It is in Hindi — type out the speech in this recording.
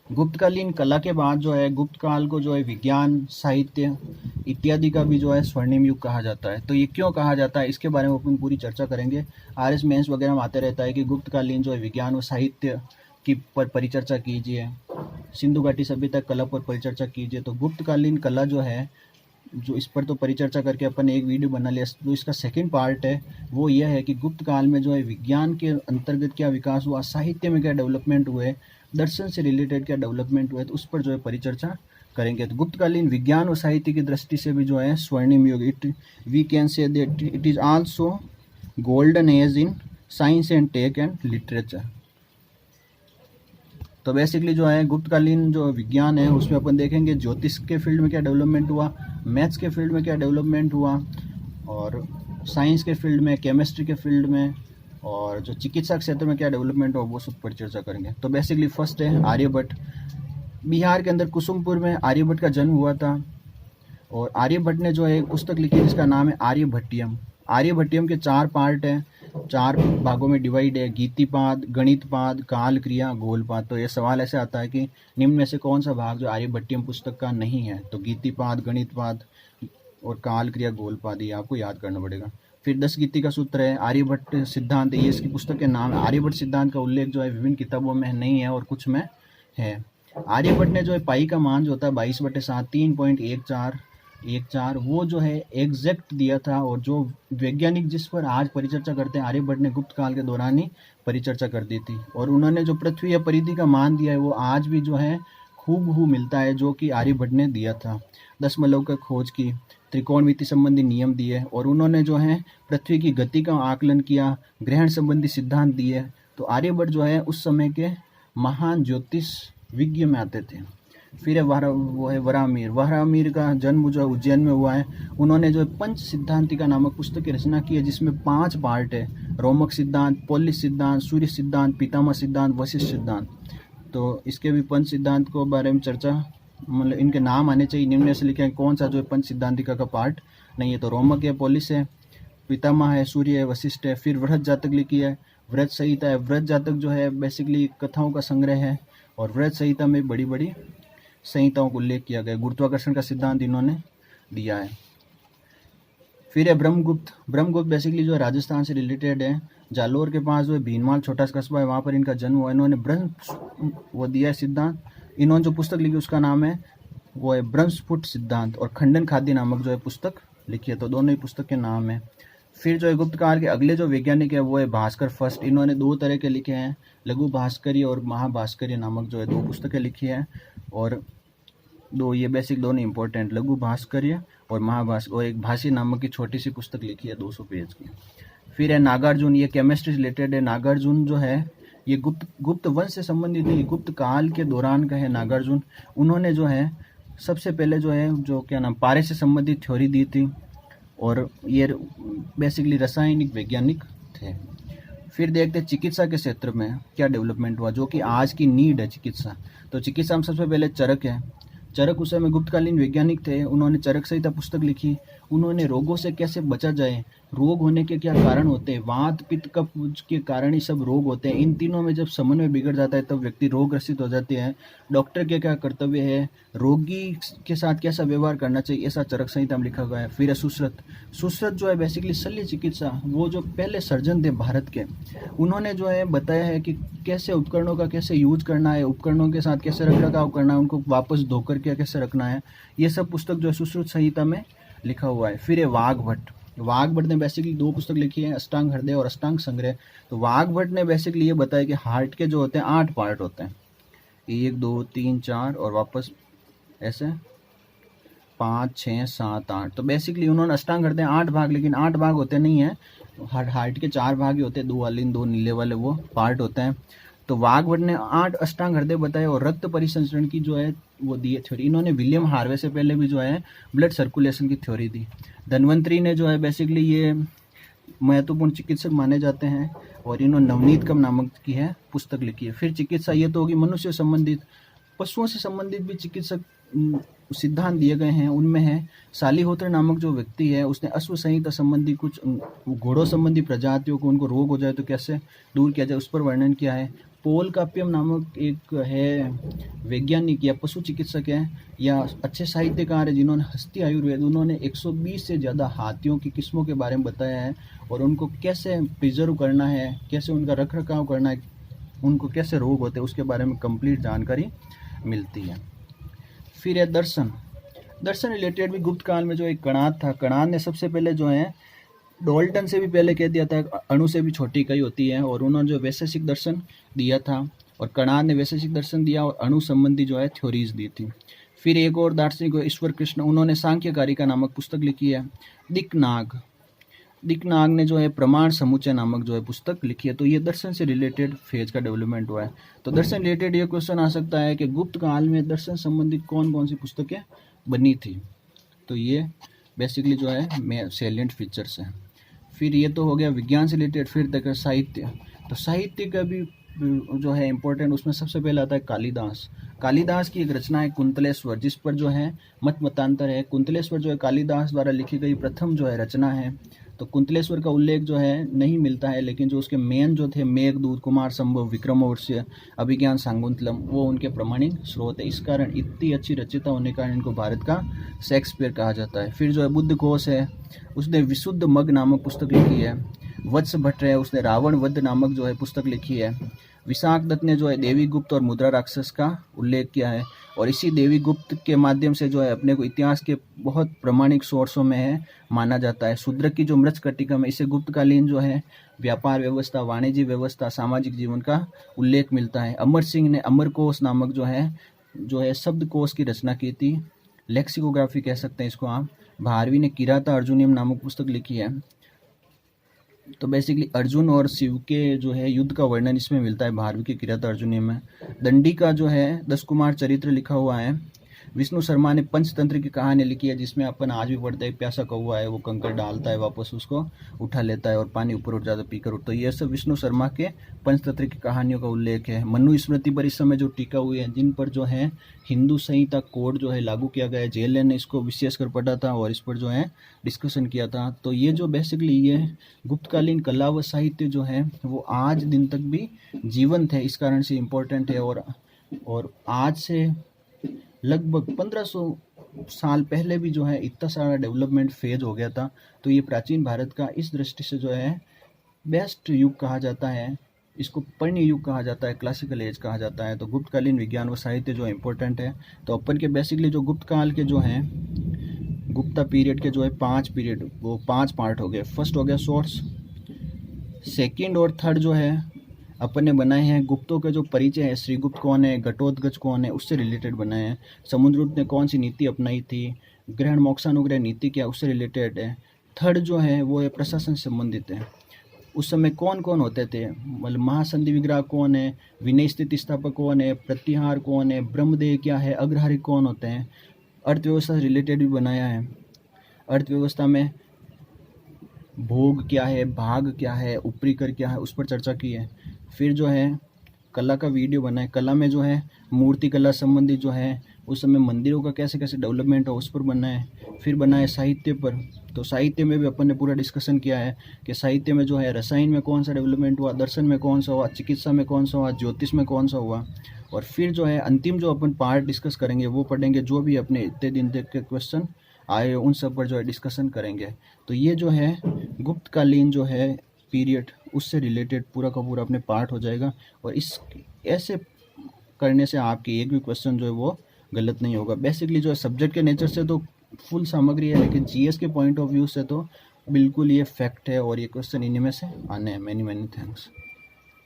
गुप्तकालीन कला के बाद जो है गुप्त काल को जो है विज्ञान, साहित्य इत्यादि का भी जो है स्वर्णिम युग कहा जाता है। तो ये क्यों कहा जाता है, इसके बारे में अपन पूरी चर्चा करेंगे। आरएस मेंस वगैरह में आते रहता है कि गुप्तकालीन जो है विज्ञान और साहित्य की पर परिचर्चा कीजिए, सिंधु घाटी सभ्यता कला पर परिचर्चा कीजिए। तो गुप्तकालीन कला जो है, जो इस पर तो परिचर्चा करके अपन ने एक वीडियो बना लिया। जो इसका सेकंड पार्ट है वो यह है कि गुप्त काल में जो है विज्ञान के अंतर्गत क्या विकास हुआ, साहित्य में क्या डेवलपमेंट हुए, दर्शन से रिलेटेड क्या डेवलपमेंट हुए, तो उस पर जो है परिचर्चा करेंगे। तो गुप्तकालीन विज्ञान और साहित्य की दृष्टि से भी जो है स्वर्णिम युग, it we can say that it is also golden age in science and tech and literature. तो बेसिकली जो है गुप्तकालीन जो विज्ञान है उसमें अपन देखेंगे ज्योतिष के फील्ड में क्या डेवलपमेंट हुआ, मैथ्स के फील्ड में क्या डेवलपमेंट हुआ, और साइंस के फील्ड में, केमिस्ट्री के फील्ड में, और जो चिकित्सा क्षेत्र में क्या डेवलपमेंट हुआ वो सब पर चर्चा करेंगे। तो बेसिकली फर्स्ट है आर्यभट्ट। बिहार के अंदर कुसुमपुर में आर्यभट्ट का जन्म हुआ था, और आर्यभट्ट ने जो है एक पुस्तक लिखी जिसका नाम है आर्यभट्टियम। आर्यभट्टियम के 4 पार्ट हैं, 4 भागों में डिवाइड है, गीतिपाद, गणितपाद, काल क्रिया, गोलपाद। तो ये सवाल ऐसे आता है कि निम्न में से कौन सा भाग जो आर्यभट्टियम पुस्तक का नहीं है, तो गीतिपाद, गणितपाद और काल क्रिया, गोलपाद, ये आपको याद करना पड़ेगा। फिर 10 गीति का सूत्र है, आर्यभट्ट सिद्धांत, ये इसकी पुस्तक के नाम है। आर्यभट्ट सिद्धांत का उल्लेख जो है विभिन्न किताबों में नहीं है और कुछ में है। आर्यभट्ट ने जो है पाई का मान जो होता है 22/7 3.1414 वो जो है एग्जैक्ट दिया था, और जो वैज्ञानिक जिस पर आज परिचर्चा करते हैं आर्यभट्ट ने गुप्त काल के दौरान ही परिचर्चा कर दी थी। और उन्होंने जो पृथ्वी या परिधि का मान दिया है वो आज भी जो है हूबहू मिलता है जो कि आर्यभट्ट ने दिया था। दशमलव का खोज की, त्रिकोणमिति संबंधी नियम दिए, और उन्होंने जो है पृथ्वी की गति का आकलन किया, ग्रहण संबंधी सिद्धांत दिए। तो आर्यभट्ट जो है उस समय के महान ज्योतिष विज्ञ में आते थे। फिर है वराहमिहिर। वराहमिहिर का जन्म जो है उज्जैन में हुआ है। उन्होंने जो पंच सिद्धांतिका नामक पुस्तक की रचना की है जिसमें 5 पार्ट है, रोमक सिद्धांत, पोलिस सिद्धांत, सूर्य सिद्धांत, पितामह सिद्धांत, वशिष्ठ सिद्धांत। तो इसके भी पंच सिद्धांत को बारे में चर्चा, मतलब इनके नाम आने चाहिए। निम्न से लिखे हैं कौन सा जो है पंच सिद्धांतिका का पार्ट नहीं है, तो रोमक है, पोलिस है, पितामह है, सूर्य है, वशिष्ठ है। फिर वृहत जातक लिखी है, व्रत संहिता है। व्रत जातक जो है बेसिकली कथाओं का संग्रह है, और व्रत संहिता में बड़ी बड़ी संहिताओं को उल्लेख किया गया। गुरुत्वाकर्षण का सिद्धांत इन्होंने दिया है। फिर है ब्रह्मगुप्त। ब्रह्मगुप्त बेसिकली जो है राजस्थान से रिलेटेड है। जालोर के पास जो है भीनमाल छोटा सा कस्बा है, वहाँ पर इनका जन्म हुआ। इन्होंने ब्रह्म वो दिया है सिद्धांत। इन्होंने जो पुस्तक लिखी उसका नाम है वो है ब्रह्मस्फुट सिद्धांत, और खंडन खाद्य नामक जो है पुस्तक लिखी है। तो दोनों ही पुस्तक के नाम है। फिर जो है गुप्त काल के अगले जो वैज्ञानिक है वो है भास्कर फर्स्ट। इन्होंने 2 तरह के लिखे हैं, लघु भास्कर्य और महाभास्कर्य नामक जो है 2 पुस्तकें लिखी हैं। और ये बेसिक दोनों इंपॉर्टेंट, लघु भास्कर्य और महाभास्कर, और एक भाष्य नामक की छोटी सी पुस्तक लिखी है 200 पेज की। फिर है नागार्जुन, ये केमिस्ट्री रिलेटेड है। नागार्जुन जो है ये गुप्त वंश से संबंधित नहीं, गुप्त काल के दौरान का है नागार्जुन। उन्होंने जो है सबसे पहले जो है जो क्या नाम पारे से संबंधित थ्योरी दी थी, और ये बेसिकली रासायनिक वैज्ञानिक थे। फिर देखते हैं चिकित्सा के क्षेत्र में क्या डेवलपमेंट हुआ, जो कि आज की नीड है चिकित्सा। तो चिकित्सा में सबसे पहले चरक है। चरक उस समय गुप्तकालीन वैज्ञानिक थे, उन्होंने चरक संहिता पुस्तक लिखी। उन्होंने रोगों से कैसे बचा जाए, रोग होने के क्या कारण होते हैं, वात पित्त कफ के कारण ही सब रोग होते हैं। इन तीनों में जब समन्वय बिगड़ जाता है तब व्यक्ति रोग ग्रसित हो जाते हैं। डॉक्टर के क्या कर्तव्य है, रोगी के साथ कैसा व्यवहार करना चाहिए, ऐसा चरक संहिता में लिखा गया है। फिर है सुश्रुत। सुश्रुत जो है बेसिकली शल्य चिकित्सा, वो जो पहले सर्जन थे भारत के, उन्होंने जो है बताया है कि कैसे उपकरणों का कैसे यूज करना है, उपकरणों के साथ कैसे रखरखाव करना है, उनको वापस धोकर के कैसे रखना है। ये सब पुस्तक जो है सुश्रुत संहिता में लिखा हुआ है। फिर है वाघभट्ट। वाघभट्ट ने बेसिकली 2 पुस्तक लिखी है, अष्टांग हृदय और अष्टांग संग्रह। तो वाघभट्ट ने बेसिकली ये बताया कि हार्ट के जो होते हैं 8 पार्ट होते हैं, 1 2 3 4 और वापस ऐसे 5 6 7 8। तो बेसिकली उन्होंने अष्टांग हृदय 8 भाग, लेकिन 8 भाग होते नहीं है, हार्ट के 4 भाग ही होते हैं, 2 वाले 2 नीले वाले वो पार्ट होते हैं। तो वाघभट्ट ने 8 अष्टांग हृदय बताए, और रक्त परिसंचरण की जो है वो दी है थ्योरी। इन्होंने विलियम हार्वे से पहले भी जो है ब्लड सर्कुलेशन की थ्योरी दी। धन्वंतरी ने जो है बेसिकली ये महत्वपूर्ण चिकित्सक माने जाते हैं, और इन्होंने नवनीत कम नामक की है पुस्तक लिखी है। फिर चिकित्सा ये तो होगी मनुष्य संबंधित, पशुओं से संबंधित भी चिकित्सक सिद्धांत दिए गए हैं। उनमें है शालिहोत्र नामक जो व्यक्ति है, उसने अश्व संहिता संबंधी कुछ घोड़ों संबंधी प्रजातियों को उनको रोग हो जाए तो कैसे दूर किया जाए उस पर वर्णन किया है। पोल काप्यम नामक एक है वैज्ञानिक या पशु चिकित्सक है या अच्छे साहित्यकार है जिन्होंने हस्ती आयुर्वेद, उन्होंने 120 से ज़्यादा हाथियों की किस्मों के बारे में बताया है और उनको कैसे प्रिजर्व करना है, कैसे उनका रख रखाव करना है, उनको कैसे रोग होते हैं उसके बारे में कंप्लीट जानकारी मिलती है। फिर है दर्शन। दर्शन रिलेटेड भी गुप्त काल में जो एक कणाद था, कणाद ने सबसे पहले जो है डॉल्टन से भी पहले कह दिया था अणु से भी छोटी इकाई होती है, और उन्होंने जो वैशेषिक दर्शन दिया था और कणाद ने वैशेषिक दर्शन दिया और अणु संबंधी जो है थ्योरीज दी थी। फिर एक और दार्शनिक ईश्वर कृष्ण, उन्होंने सांख्यकारिका नामक पुस्तक लिखी है। दिक्नाग ने जो है प्रमाण समुच्चय नामक जो है पुस्तक लिखी है। तो ये दर्शन से रिलेटेड फेज का डेवलपमेंट हुआ है। तो दर्शन रिलेटेड ये क्वेश्चन आ सकता है कि गुप्त काल में दर्शन संबंधित कौन कौन सी पुस्तकें बनी थी। तो ये बेसिकली जो है सैलिएंट फीचर्स हैं। फिर ये तो हो गया विज्ञान से रिलेटेड। फिर तक साहित्य, तो साहित्य का भी जो है इम्पोर्टेंट, उसमें सबसे पहले आता है कालिदास। कालिदास की एक रचना है कुंतलेश्वर, जिस पर जो है मतांतर है। कुंतलेश्वर जो है कालिदास द्वारा लिखी गई प्रथम जो है रचना है। तो कुंतलेश्वर का उल्लेख जो है नहीं मिलता है, लेकिन जो उसके मेन जो थे मेघदूत, कुमार संभव, विक्रमोर्वशीय, अभिज्ञान शाकुंतलम, वो उनके प्रमाणिक स्रोत है। इस कारण इतनी अच्छी रचयिता होने के कारण इनको भारत का शेक्सपियर कहा जाता है। फिर जो है बुद्धघोष है, उसने विशुद्ध मग नामक पुस्तक लिखी है। वत्स भट्ट है, उसने रावण वध नामक जो है पुस्तक लिखी है। विशाख दत्त ने जो है देवी गुप्त और मुद्रा राक्षस का उल्लेख किया है, और इसी देवी गुप्त के माध्यम से जो है अपने को इतिहास के बहुत प्रमाणिक सोर्सों में है माना जाता है। शूद्रक की जो मृच्छकटिकम है, इसे गुप्तकालीन जो है व्यापार व्यवस्था, वाणिज्य व्यवस्था, सामाजिक जीवन का उल्लेख मिलता है। अमर सिंह ने अमरकोश नामक जो है शब्दकोश की रचना की थी, लेक्सिकोग्राफी कह सकते हैं इसको आप। भारवी ने किराता अर्जुनियम नामक पुस्तक लिखी है। तो बेसिकली अर्जुन और शिव के जो है युद्ध का वर्णन इसमें मिलता है भारवी के किराता अर्जुनियम में। दंडी का जो है 10 कुमार चरित्र लिखा हुआ है। विष्णु शर्मा ने पंचतंत्र की कहानी लिखी है, जिसमें अपन आज भी पढ़ते हैं प्यासा कौवा है, वो कंकड़ डालता है, वापस उसको उठा लेता है और पानी ऊपर उठ जाता है पीकर उठ। तो ये सब विष्णु शर्मा के पंचतंत्र की कहानियों का उल्लेख है। मनु स्मृति पर इस समय जो टीका हुई है, जिन पर जो है हिंदू संहिता कोड जो है लागू किया गया है, जेएलएन ने इसको विशेषकर पढ़ा था और इस पर जो है डिस्कशन किया था। तो ये जो बेसिकली ये गुप्तकालीन कला व साहित्य जो है वो आज दिन तक भी जीवंत है, इस कारण से इम्पोर्टेंट है। और आज से लगभग 1500 साल पहले भी जो है इतना सारा डेवलपमेंट फेज हो गया था। तो ये प्राचीन भारत का इस दृष्टि से जो है बेस्ट युग कहा जाता है, इसको पर्णी युग कहा जाता है, क्लासिकल एज कहा जाता है। तो गुप्तकालीन विज्ञान व साहित्य जो इम्पोर्टेंट है। तो अपन के बेसिकली जो गुप्त काल के जो हैं गुप्ता पीरियड के जो है 5 पीरियड, वो 5 पार्ट हो गए। फर्स्ट हो गया सोर्स, सेकेंड और थर्ड जो है अपन ने बनाए हैं गुप्तों के जो परिचय है, श्रीगुप्त कौन है, घटोत्कच कौन है, उससे रिलेटेड बनाए हैं। समुद्रगुप्त ने कौन सी नीति अपनाई थी, ग्रहण मोक्षानुग्रह नीति क्या, उससे रिलेटेड है। थर्ड जो है वो है प्रशासन से संबंधित है। उस समय कौन कौन होते थे, मतलब महासंधि विग्रह कौन है, विनय स्थिति स्थापक कौन है, प्रतिहार कौन है, ब्रह्मदेव क्या है, अग्रहारी कौन होते हैं। अर्थव्यवस्था से रिलेटेड भी बनाया है। अर्थव्यवस्था में भोग क्या है, भाग क्या है, ऊपरी कर क्या है, उस पर चर्चा की है। फिर जो है कला का वीडियो बना है। कला में जो है मूर्ति कला संबंधी जो है उस समय मंदिरों का कैसे कैसे डेवलपमेंट हो उस पर बना है। फिर बना है साहित्य पर। तो साहित्य में भी अपन ने पूरा डिस्कशन किया है कि साहित्य में जो है रसायन में कौन सा डेवलपमेंट हुआ, दर्शन में कौन सा हुआ, चिकित्सा में कौन सा हुआ, ज्योतिष में कौन सा हुआ। और फिर जो है अंतिम जो अपन पार्ट डिस्कस करेंगे वो पढ़ेंगे, जो भी अपने इतने दिन तक के क्वेश्चन आए उन सब पर जो है डिस्कशन करेंगे। तो ये जो है गुप्तकालीन जो है पीरियड, उससे रिलेटेड पूरा का पूरा अपने पार्ट हो जाएगा। और इस ऐसे करने से आपकी एक भी क्वेश्चन जो है वो गलत नहीं होगा। बेसिकली जो है सब्जेक्ट के नेचर से तो फुल सामग्री है, लेकिन जीएस के पॉइंट ऑफ व्यू से तो बिल्कुल ये फैक्ट है और ये क्वेश्चन इन्हीं में से आने हैं। Many thanks.